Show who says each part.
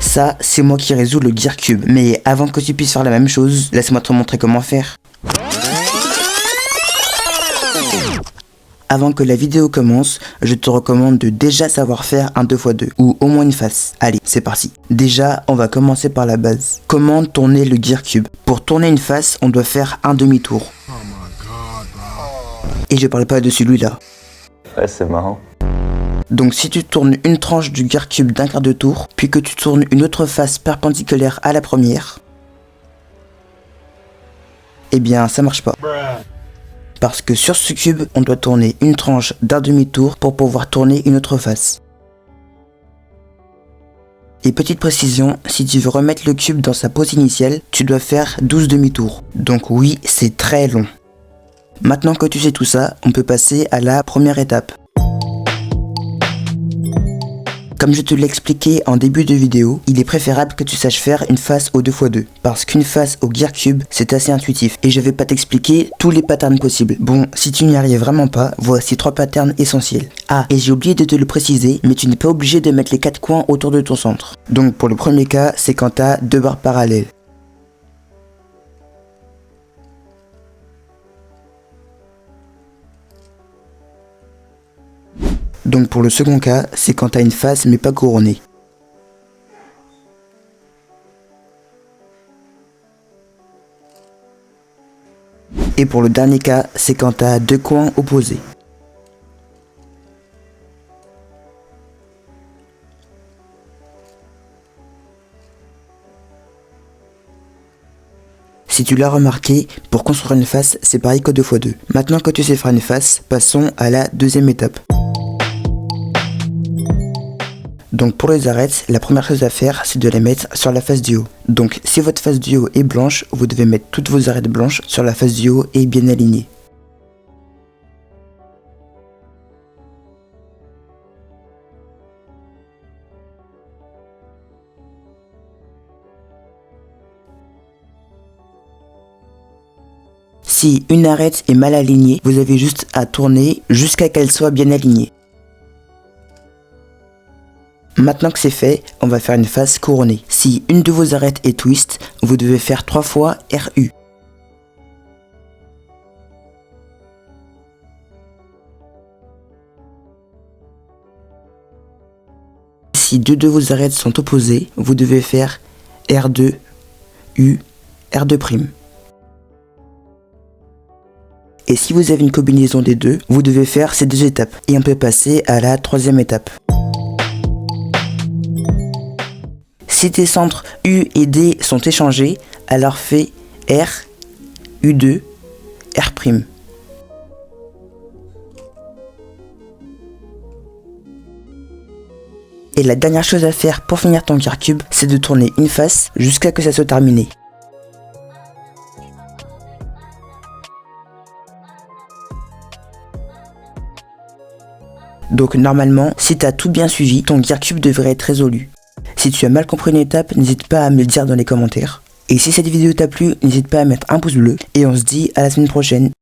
Speaker 1: Ça, c'est moi qui résous le Gear Cube. Mais avant que tu puisses faire la même chose, laisse-moi te montrer comment faire. Avant que la vidéo commence, je te recommande de déjà savoir faire un 2x2 ou au moins une face. Allez, c'est parti. Déjà, on va commencer par la base. Comment tourner le Gear Cube? Pour tourner une face, on doit faire un demi-tour. Et je parle pas de celui-là.
Speaker 2: Ouais, c'est marrant.
Speaker 1: Donc si tu tournes une tranche du Gear Cube d'un quart de tour, puis que tu tournes une autre face perpendiculaire à la première, eh bien ça marche pas. Parce que sur ce cube, on doit tourner une tranche d'un demi-tour pour pouvoir tourner une autre face. Et petite précision, si tu veux remettre le cube dans sa pose initiale, tu dois faire 12 demi-tours. Donc oui, c'est très long. Maintenant que tu sais tout ça, on peut passer à la première étape. Comme je te l'ai expliqué en début de vidéo, il est préférable que tu saches faire une face au 2x2. Parce qu'une face au Gear Cube, c'est assez intuitif. Et je vais pas t'expliquer tous les patterns possibles. Bon, si tu n'y arrives vraiment pas, voici 3 patterns essentiels. Ah, et j'ai oublié de te le préciser, mais tu n'es pas obligé de mettre les 4 coins autour de ton centre. Donc pour le premier cas, c'est quand tu as 2 barres parallèles. Donc pour le second cas, c'est quand tu as une face mais pas couronnée. Et pour le dernier cas, c'est quand tu as 2 coins opposés. Si tu l'as remarqué, pour construire une face, c'est pareil qu'au 2x2. Maintenant que tu sais faire une face, passons à la deuxième étape. Donc pour les arêtes, la première chose à faire, c'est de les mettre sur la face du haut. Donc si votre face du haut est blanche, vous devez mettre toutes vos arêtes blanches sur la face du haut et bien alignées. Si une arête est mal alignée, vous avez juste à tourner jusqu'à qu'elle soit bien alignée. Maintenant que c'est fait, on va faire une face couronnée. Si une de vos arêtes est twist, vous devez faire 3 fois RU. Si 2 de vos arêtes sont opposées, vous devez faire R2, U, R2'. Et si vous avez une combinaison des deux, vous devez faire ces 2 étapes. Et on peut passer à la troisième étape. Si tes centres U et D sont échangés, alors fais R, U2, R'. Et la dernière chose à faire pour finir ton Gear Cube, c'est de tourner une face jusqu'à que ça soit terminé. Donc normalement, si tu as tout bien suivi, ton Gear Cube devrait être résolu. Si tu as mal compris une étape, n'hésite pas à me le dire dans les commentaires. Et si cette vidéo t'a plu, n'hésite pas à mettre un pouce bleu. Et on se dit à la semaine prochaine.